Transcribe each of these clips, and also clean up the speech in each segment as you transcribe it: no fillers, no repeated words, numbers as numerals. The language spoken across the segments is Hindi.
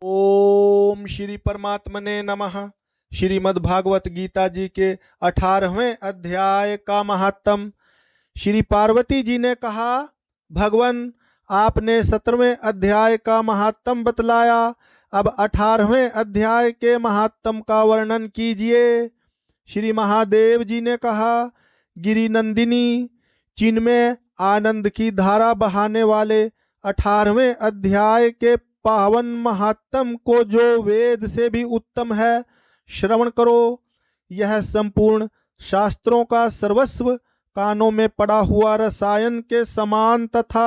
ओम श्री परमात्मने नमः। श्रीमद् भागवत गीता जी के 18वें अध्याय का महात्म। श्री पार्वती जी ने कहा, भगवान आपने 17वें अध्याय का महात्म बतलाया, अब 18वें अध्याय के महात्म का वर्णन कीजिए। श्री महादेव जी ने कहा, गिरि नंदिनी, चिन्मय आनंद की धारा बहाने वाले 18वें अध्याय के पावन महात्म को जो वेद से भी उत्तम है, श्रवण करो। यह संपूर्ण शास्त्रों का सर्वस्व, कानों में पड़ा हुआ रसायन के समान तथा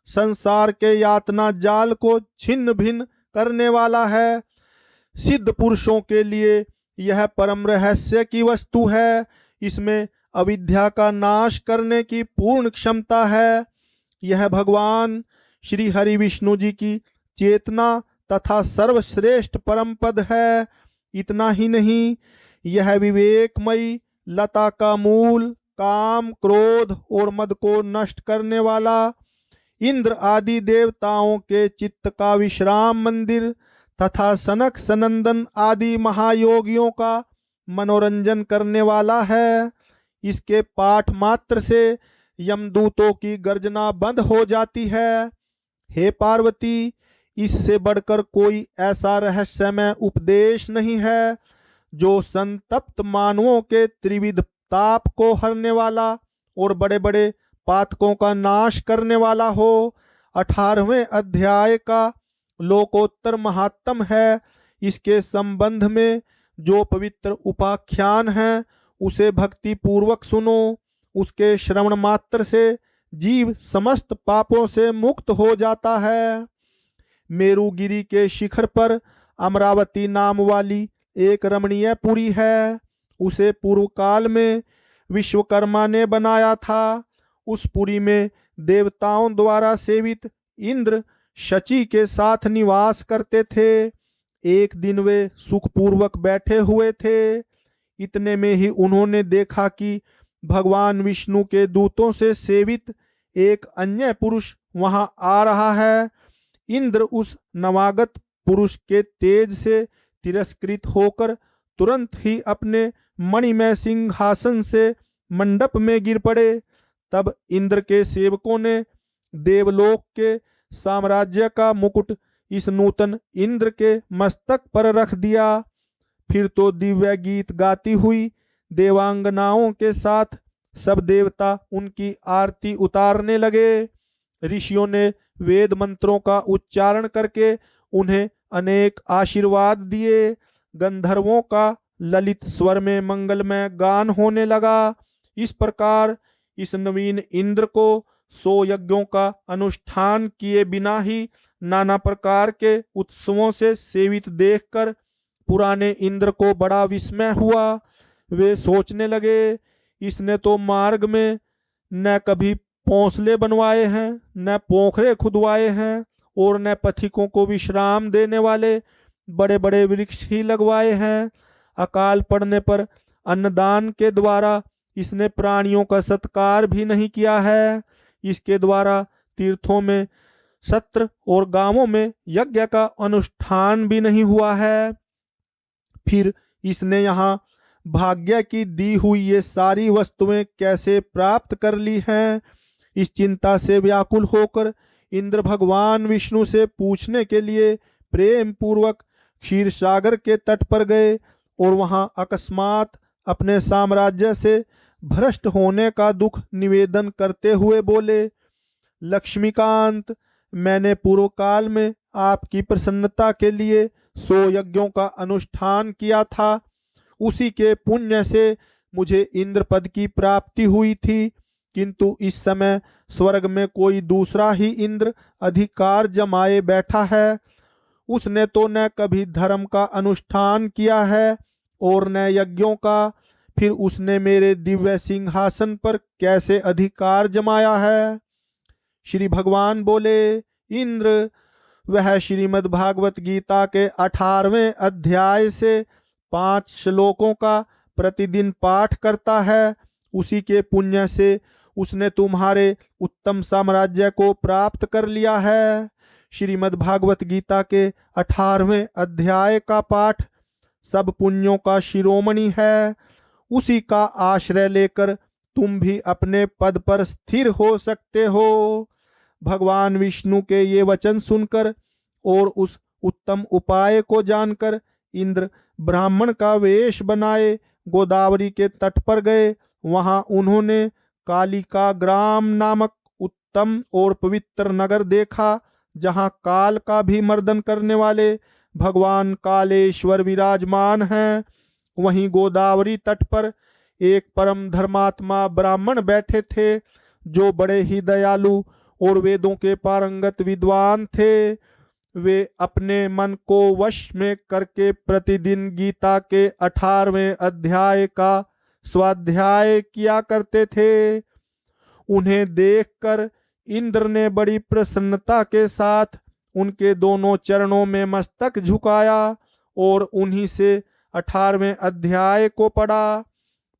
संसार के यातना जाल को छिन्न भिन्न करने वाला है। सिद्ध पुरुषों के लिए यह परम रहस्य की वस्तु है। इसमें अविद्या का नाश करने की पूर्ण क्षमता है। यह भगवान श्री हरि विष्णु जी की चेतना तथा सर्वश्रेष्ठ परम पद है। इतना ही नहीं, यह विवेकमयी लता का मूल, काम, क्रोध और मद को नष्ट करने वाला, इंद्र आदि देवताओं के चित्त का विश्राम मंदिर तथा सनक सनंदन आदि महायोगियों का मनोरंजन करने वाला है। इसके पाठ मात्र से यमदूतों की गर्जना बंद हो जाती है। हे पार्वती, इससे बढ़कर कोई ऐसा रहस्यमय उपदेश नहीं है जो संतप्त मानवों के त्रिविध ताप को हरने वाला और बड़े बड़े पातकों का नाश करने वाला हो। 18वें अध्याय का लोकोत्तर महात्म है। इसके संबंध में जो पवित्र उपाख्यान है, उसे भक्ति पूर्वक सुनो। उसके श्रवण मात्र से जीव समस्त पापों से मुक्त हो जाता है। मेरुगिरी के शिखर पर अमरावती नाम वाली एक रमणीय पुरी है। उसे पूर्व काल में विश्वकर्मा ने बनाया था। उस पुरी में देवताओं द्वारा सेवित इंद्र शची के साथ निवास करते थे। एक दिन वे सुखपूर्वक बैठे हुए थे। इतने में ही उन्होंने देखा कि भगवान विष्णु के दूतों से सेवित एक अन्य पुरुष वहां आ रहा है। इंद्र उस नवागत पुरुष के तेज से तिरस्कृत होकर तुरंत ही अपने मणिमय सिंहासन से मंडप में गिर पड़े। तब इंद्र के सेवकों ने देवलोक के साम्राज्य का मुकुट इस नूतन इंद्र के मस्तक पर रख दिया। फिर तो दिव्य गीत गाती हुई देवांगनाओं के साथ सब देवता उनकी आरती उतारने लगे। ऋषियों ने वेद मंत्रों का उच्चारण करके उन्हें अनेक आशीर्वाद दिए। गंधर्वों का ललित स्वर में मंगलमय गान होने लगा। इस प्रकार इस नवीन इंद्र को 100 यज्ञों का अनुष्ठान किए बिना ही नाना प्रकार के उत्सवों से सेवित देखकर पुराने इंद्र को बड़ा विस्मय हुआ। वे सोचने लगे, इसने तो मार्ग में न कभी पौंसले बनवाए हैं, न पोखरे खुदवाए हैं और न पथिकों को विश्राम देने वाले बड़े बड़े वृक्ष ही लगवाए हैं। अकाल पड़ने पर अन्नदान के द्वारा इसने प्राणियों का सत्कार भी नहीं किया है। इसके द्वारा तीर्थों में, सत्र और गांवों में यज्ञ का अनुष्ठान भी नहीं हुआ है। फिर इसने यहाँ भाग्य की दी हुई ये सारी वस्तुएं कैसे प्राप्त कर ली हैं? इस चिंता से व्याकुल होकर इंद्र भगवान विष्णु से पूछने के लिए प्रेम पूर्वक क्षीर सागर के तट पर गए और वहां अकस्मात अपने साम्राज्य से भ्रष्ट होने का दुख निवेदन करते हुए बोले, लक्ष्मीकांत, मैंने पूर्व काल में आपकी प्रसन्नता के लिए 100 यज्ञों का अनुष्ठान किया था। उसी के पुण्य से मुझे इंद्र पद की प्राप्ति हुई थी, किंतु इस समय स्वर्ग में कोई दूसरा ही इंद्र अधिकार जमाए बैठा है। उसने तो न कभी धर्म का अनुष्ठान किया है और न यज्ञों का। फिर उसने मेरे दिव्य सिंहासन पर कैसे अधिकार जमाया है? श्री भगवान बोले, इंद्र, वह श्रीमद् भागवत गीता के 18वें अध्याय से 5 श्लोकों का प्रतिदिन पाठ करता है। उसी के पुण्य से उसने तुम्हारे उत्तम साम्राज्य को प्राप्त कर लिया है। श्रीमद् भागवत गीता के 18वें अध्याय का पाठ सब पुण्यों का शिरोमणि है। उसी का आश्रय लेकर तुम भी अपने पद पर स्थिर हो सकते हो। भगवान विष्णु के ये वचन सुनकर और उस उत्तम उपाय को जानकर इंद्र ब्राह्मण का वेश बनाए गोदावरी के तट पर गए। वहां उन्होंने कालिका ग्राम नामक उत्तम और पवित्र नगर देखा, जहां काल का भी मर्दन करने वाले भगवान कालेश्वर विराजमान हैं। वहीं गोदावरी तट पर एक परम धर्मात्मा ब्राह्मण बैठे थे, जो बड़े ही दयालु और वेदों के पारंगत विद्वान थे। वे अपने मन को वश में करके प्रतिदिन गीता के 18वें अध्याय का स्वाध्याय किया करते थे। उन्हें देखकर इंद्र ने बड़ी प्रसन्नता के साथ उनके दोनों चरणों में मस्तक झुकाया और उन्हीं से 18वें अध्याय को पढ़ा।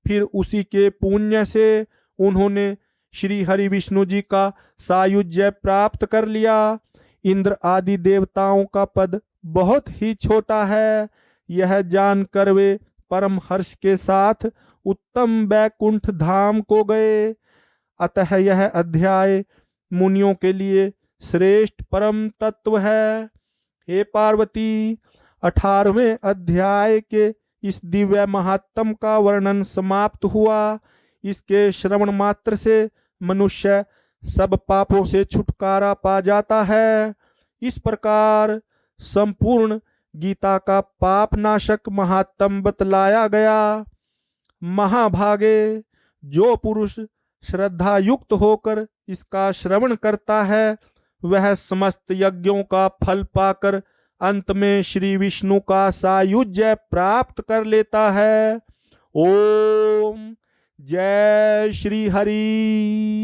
फिर उसी के पुण्य से उन्होंने श्री हरि विष्णु जी का सायुज्य प्राप्त कर लिया। इंद्र आदि देवताओं का पद बहुत ही छोटा है, यह जानकर वे परम हर्ष के साथ उत्तम वैकुंठ धाम को गए। अतः यह अध्याय मुनियों के लिए श्रेष्ठ परम तत्व है। हे पार्वती, 18वें अध्याय के इस दिव्य महात्म का वर्णन समाप्त हुआ। इसके श्रवण मात्र से मनुष्य सब पापों से छुटकारा पा जाता है। इस प्रकार संपूर्ण गीता का पाप नाशक महात्म बतलाया गया। महाभागे, जो पुरुष श्रद्धा युक्त होकर इसका श्रवण करता है, वह समस्त यज्ञों का फल पाकर अंत में श्री विष्णु का सायुज्य प्राप्त कर लेता है। ओम जय श्री हरि।